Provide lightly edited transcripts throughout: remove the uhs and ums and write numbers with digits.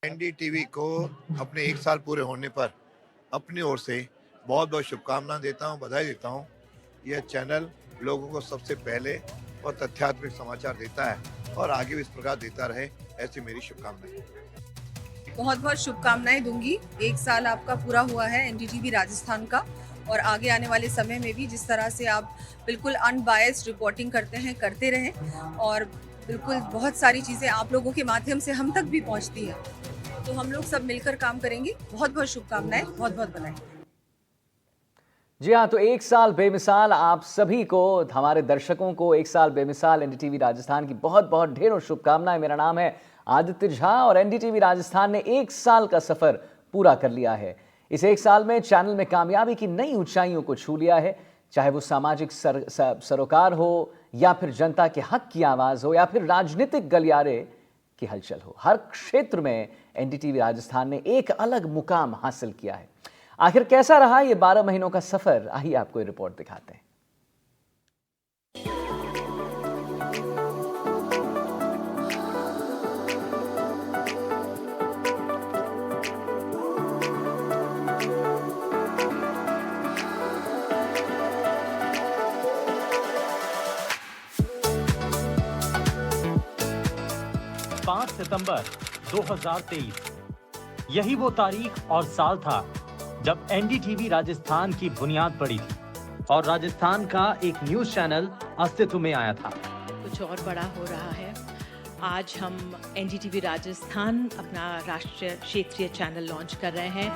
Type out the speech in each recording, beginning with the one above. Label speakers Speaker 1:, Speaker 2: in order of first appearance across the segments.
Speaker 1: NDTV को अपने 1 साल पूरे होने पर अपनी ओर से बहुत बहुत शुभकामनाएं देता हूं, बधाई देता हूं। यह चैनल लोगों को सबसे पहले और तथ्यात्मक समाचार देता है और आगे भी इस प्रकार देता रहे, ऐसी मेरी शुभकामनाएं।
Speaker 2: बहुत बहुत शुभकामनाएं दूंगी। 1 साल आपका पूरा हुआ है एनडीटीवी राजस्थान का, और आगे आने वाले समय में भी जिस तरह से आप बिल्कुल अनबायस्ड रिपोर्टिंग करते हैं, करते रहें, और बिल्कुल बहुत सारी चीज़ें आप लोगों के माध्यम से हम तक भी पहुंचती हैं, तो हम लोग सब मिलकर काम करेंगे। बहुत बहुत शुभकामनाएं, बहुत बहुत बधाई।
Speaker 3: जी हाँ, तो 1 साल बेमिसाल आप सभी को, हमारे दर्शकों को 1 साल बेमिसाल एनडीटीवी राजस्थान की बहुत बहुत ढेरों शुभकामनाएं। मेरा नाम है आदित्य झा और एनडीटीवी राजस्थान ने 1 साल का सफर पूरा कर लिया है। इस 1 साल में चैनल में कामयाबी की नई ऊंचाइयों को छू लिया है, चाहे वो सामाजिक सरोकार हो या फिर जनता के हक की आवाज हो या फिर राजनीतिक गलियारे की हलचल हो। हर क्षेत्र में एनडीटीवी राजस्थान ने एक अलग मुकाम हासिल किया है। आखिर कैसा रहा ये 12 महीनों का सफर, आइए आपको ये रिपोर्ट दिखाते हैं।
Speaker 4: सितंबर 2023, यही वो तारीख और साल था जब एनडीटीवी राजस्थान की बुनियाद पड़ी थी और राजस्थान का एक न्यूज चैनल अस्तित्व में आया था।
Speaker 5: कुछ और बड़ा हो रहा है। आज हम एनडीटीवी राजस्थान अपना राष्ट्रीय क्षेत्रीय चैनल लॉन्च कर रहे हैं।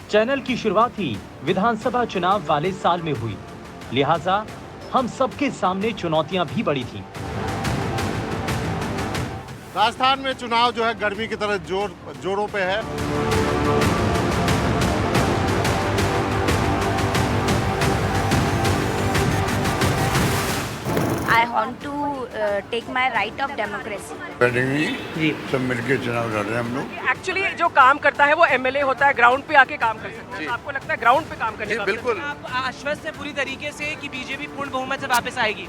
Speaker 4: चैनल की शुरुआत ही विधानसभा चुनाव वाले साल में हुई, लिहाजा हम सबके सामने चुनौतियां भी बड़ी थीं।
Speaker 6: राजस्थान में चुनाव जो है गर्मी की तरह जोरों पे है।
Speaker 7: I want to take my right of democracy.
Speaker 1: जी, सब मिलकर चुनाव लड़ रहे हैं हम लोग।
Speaker 8: एक्चुअली जो काम करता है वो एमएलए होता है, ग्राउंड पे आके काम कर सकता है। तो आपको लगता है ग्राउंड पे काम करने का?
Speaker 1: बिल्कुल।
Speaker 8: आप आश्वस्त है पूरी तरीके से कि बीजेपी पूर्ण बहुमत से वापस आएगी?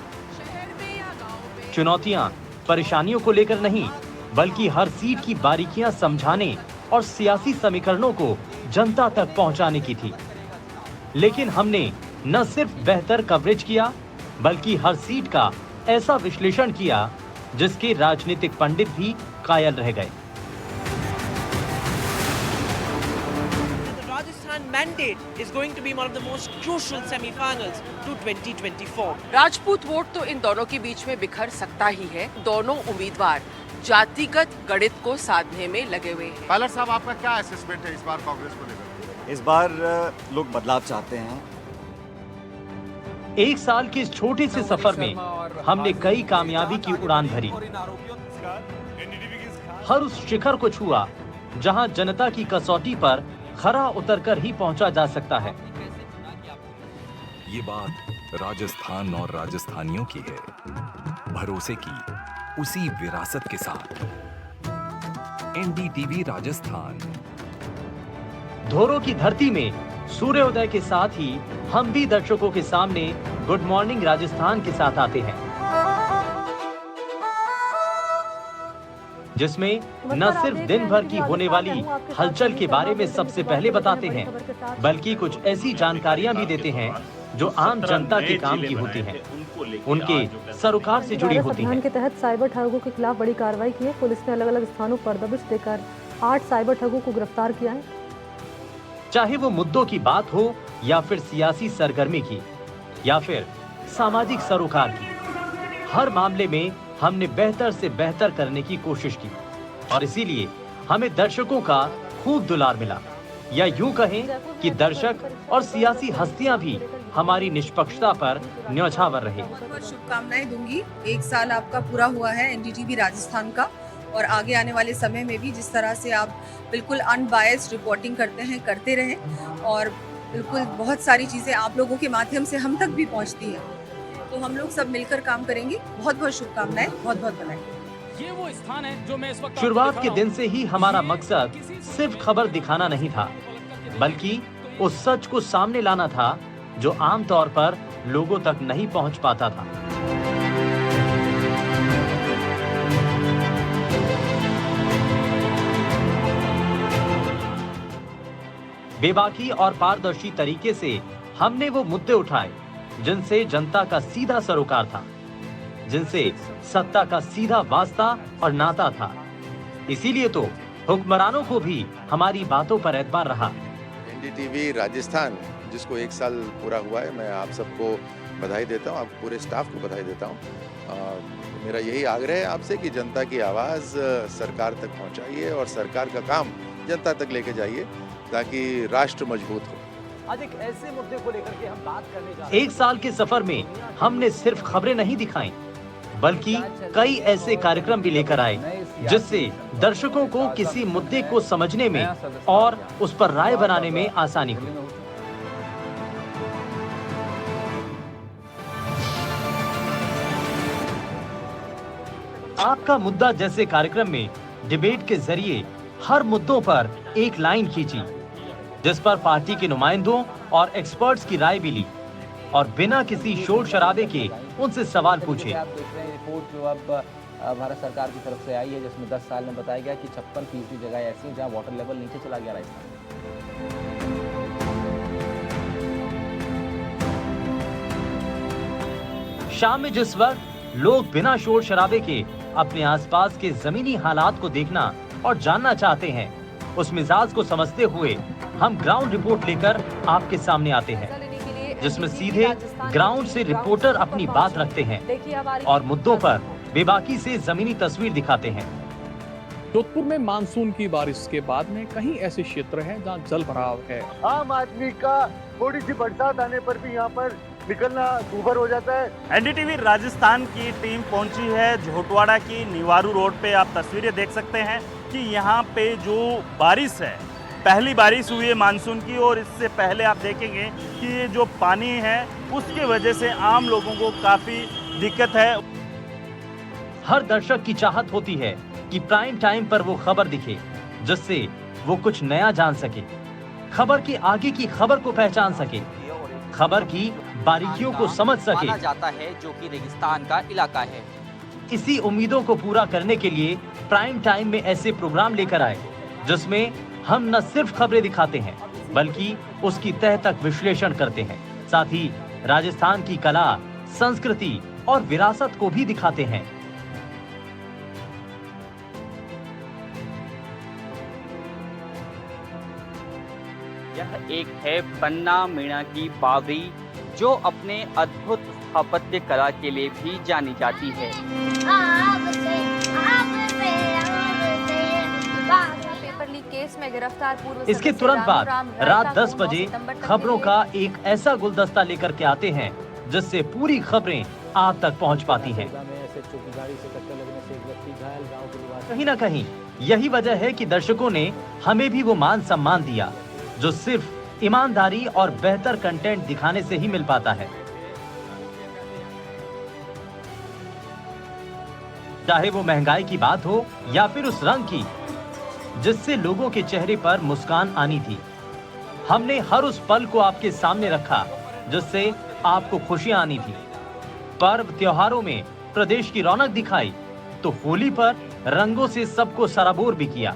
Speaker 4: चुनौतियां परेशानियों को लेकर नहीं, बल्कि हर सीट की बारीकियां समझाने और सियासी समीकरणों को जनता तक पहुंचाने की थी। लेकिन हमने न सिर्फ बेहतर कवरेज किया, बल्कि हर सीट का ऐसा विश्लेषण किया जिसके राजनीतिक पंडित भी कायल रह गए।
Speaker 8: Rajasthan mandate is going to be one of the most crucial semi-finals to 2024.
Speaker 9: Rajput vote तो इन दोनों के बीच में बिखर सकता ही है। दोनों उम्मीदवार जातिगत गणित को साधने में लगे हुए हैं।
Speaker 6: पायलट साहब, आपका क्या असेसमेंट है इस बार कांग्रेस को लेकर?
Speaker 10: इस बार लोग बदलाव चाहते हैं।
Speaker 4: 1 साल के इस छोटे से सफर में हमने कई कामयाबी की उड़ान भरी, हर उस शिखर को छुआ जहां जनता की कसौटी पर खरा उतरकर ही पहुंचा जा सकता है।
Speaker 11: ये बात राजस्थान और राजस्थानियों की है, भरोसे की, उसी विरासत के साथ। एनडीटीवी राजस्थान।
Speaker 4: धोरों की धरती में सूर्योदय के साथ ही हम भी दर्शकों के सामने गुड मॉर्निंग राजस्थान के साथ आते हैं, जिसमें न सिर्फ दिन भर की होने वाली हलचल के बारे में सबसे पहले बताते हैं, बल्कि कुछ ऐसी जानकारियां भी देते हैं जो आम जनता के काम की होती हैं, उनके सरोकार से जुड़ी होती हैं।
Speaker 12: के तहत साइबर ठगों के खिलाफ बड़ी कार्रवाई की है। पुलिस ने अलग अलग स्थानों पर दबिश देकर 8 साइबर ठगों को गिरफ्तार किया है।
Speaker 4: चाहे वो मुद्दों की बात हो या फिर सियासी सरगर्मी की या फिर सामाजिक सरोकार की, हर मामले में हमने बेहतर से बेहतर करने की कोशिश की और इसीलिए हमें दर्शकों का खूब दुलार मिला, या यूं कहें कि दर्शक और सियासी हस्तियां भी हमारी निष्पक्षता पर न्यौछावर रहे।
Speaker 2: बहुत शुभकामनाएं दूंगी। 1 साल आपका पूरा हुआ है एनडीटीवी राजस्थान का, और आगे आने वाले समय में भी जिस तरह से आप बिल्कुल अनबायस्ड रिपोर्टिंग करते हैं, करते रहें, और बिल्कुल बहुत सारी चीज़ें आप लोगों के माध्यम से हम तक भी पहुंचती हैं, तो हम लोग सब मिलकर काम करेंगे। बहुत बहुत शुभकामनाएं, बहुत बहुत बधाई।
Speaker 4: ये वो स्थान है जो मैं इस वक्त शुरुआत के दिन से ही हमारा मकसद सिर्फ खबर दिखाना नहीं था, बल्कि उस सच को सामने लाना था जो आमतौर पर लोगों तक नहीं पहुंच पाता था। बेबाकी और पारदर्शी तरीके से हमने वो मुद्दे उठाए जिनसे जनता का सीधा सरोकार था, जिनसे सत्ता का सीधा वास्ता और नाता था। इसीलिए तो हुक्मरानों को भी हमारी बातों पर एतबार रहा।
Speaker 13: एनडीटीवी राजस्थान जिसको 1 साल पूरा हुआ है, मैं आप सबको बधाई देता हूँ, आप पूरे स्टाफ को बधाई देता हूँ। मेरा यही आग्रह है आपसे कि जनता की आवाज़ सरकार तक पहुँचाइए और सरकार का काम जनता तक लेके जाइए ताकि राष्ट्र मजबूत हो।
Speaker 3: आज एक ऐसे मुद्दे को लेकर के हम बात करने जा रहे हैं।
Speaker 4: 1 साल के सफर में हमने सिर्फ खबरें नहीं दिखाई, बल्कि कई ऐसे कार्यक्रम भी लेकर आए जिससे दर्शकों को किसी मुद्दे को समझने में और उस पर राय बनाने में आसानी हुई। आपका मुद्दा जैसे कार्यक्रम में डिबेट के जरिए हर मुद्दों पर एक लाइन खींची, जिस पर पार्टी के नुमाइंदों और एक्सपर्ट्स की राय भी ली और बिना किसी शोर शराबे के उनसे सवाल पूछे।
Speaker 3: आप देख रहे हैं रिपोर्ट जो अब भारत सरकार की तरफ से आई है, जिसमें 10 साल में बताया गया कि 56% जगह ऐसी हैं जहां वाटर लेवल नीचे चला गया राजस्थान में।
Speaker 4: शाम में जिस वक्त लोग बिना शोर शराबे के अपने आसपास के जमीनी हालात को देखना और जानना चाहते हैं, उस मिजाज को समझते हुए हम ग्राउंड रिपोर्ट लेकर आपके सामने आते हैं, जिसमें सीधे ग्राउंड से रिपोर्टर अपनी बात रखते हैं और मुद्दों पर बेबाकी से जमीनी तस्वीर दिखाते हैं।
Speaker 14: जोधपुर में मानसून की बारिश के बाद में कहीं ऐसे क्षेत्र हैं जहां जल भराव है।
Speaker 6: आम आदमी का थोड़ी सी बरसात आने पर भी यहाँ पर निकलना दूभर हो जाता है।
Speaker 10: एनडीटीवी राजस्थान की टीम पहुंची है झोटवाड़ा की निवारू रोड पे। आप तस्वीरें देख सकते हैं कि यहाँ पे जो बारिश है, पहली बारिश हुई है मानसून की, और इससे पहले आप देखेंगे कि ये जो पानी है उसकी वजह से आम लोगों को काफ़ी दिक्कत है।
Speaker 4: हर दर्शक की चाहत होती है कि प्राइम टाइम पर वो खबर दिखे, जिससे वो कुछ नया जान सके, खबर के आगे की खबर को पहचान सके, खबर की बारीकियों को समझ सके।
Speaker 15: माना जाता है जो कि रेगिस्तान का इलाका है।
Speaker 4: इसी उम्मीदों को पूरा करने के लिए प्राइम टाइम में ऐसे प्रोग्राम लेकर आए जिसमें हम न सिर्फ खबरें दिखाते हैं बल्कि उसकी तह तक विश्लेषण करते हैं, साथ ही राजस्थान की कला, संस्कृति और विरासत को भी दिखाते हैं।
Speaker 15: यह एक है पन्ना मीणा की बावड़ी, जो अपने अद्भुत स्थापत्य कला के लिए भी जानी जाती है।
Speaker 16: पेपर लीक केस में गिरफ्तार पूर्व
Speaker 4: इसके तुरंत बाद रात 10 बजे खबरों का एक ऐसा गुलदस्ता लेकर के आते हैं जिससे पूरी खबरें आप तक पहुंच पाती हैं। कहीं ना कहीं यही वजह है कि दर्शकों ने हमें भी वो मान सम्मान दिया जो सिर्फ ईमानदारी और बेहतर कंटेंट दिखाने से ही मिल पाता है। चाहे वो महंगाई की बात हो या फिर उस रंग की जिससे लोगों के चेहरे पर मुस्कान आनी थी, हमने हर उस पल को आपके सामने रखा जिससे आपको खुशियां आनी थी। पर्व त्योहारों में प्रदेश की रौनक दिखाई तो होली पर रंगों से सबको सराबोर भी किया।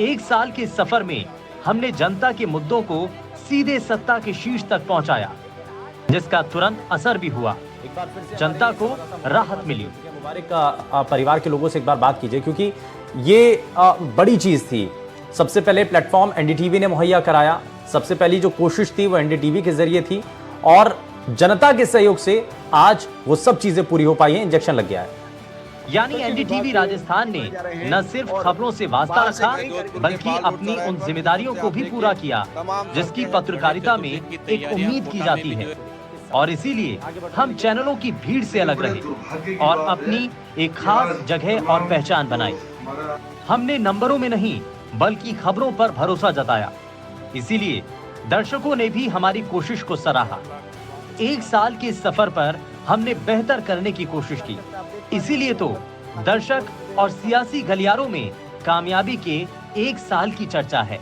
Speaker 4: 1 साल के सफर में हमने जनता के मुद्दों को सीधे सत्ता के शीर्ष तक पहुंचाया, जिसका तुरंत असर भी हुआ। जनता को राहत मिली।
Speaker 17: मुबारक का परिवार के लोगों से एक बार बात कीजिए, क्योंकि ये बड़ी चीज थी। सबसे पहले प्लेटफॉर्म एनडीटीवी ने मुहैया कराया, सबसे पहली जो कोशिश थी वो एनडीटीवी के जरिए थी और जनता के सहयोग से आज वो सब चीजें पूरी हो पाई हैं, इंजेक्शन लग गया है।
Speaker 4: यानी एनडीटीवी राजस्थान ने न सिर्फ खबरों से वास्ता रखा बल्कि अपनी उन जिम्मेदारियों को भी पूरा किया जिसकी पत्रकारिता में एक उम्मीद की जाती है। और इसीलिए हम चैनलों की भीड़ से अलग रहे और अपनी एक खास जगह और पहचान बनाई। हमने नंबरों में नहीं बल्कि खबरों पर भरोसा जताया। इसीलिए दर्शकों ने भी हमारी कोशिश को सराहा। 1 साल के सफर पर हमने बेहतर करने की कोशिश की। इसीलिए तो दर्शक और सियासी गलियारों में कामयाबी के 1 साल की चर्चा है।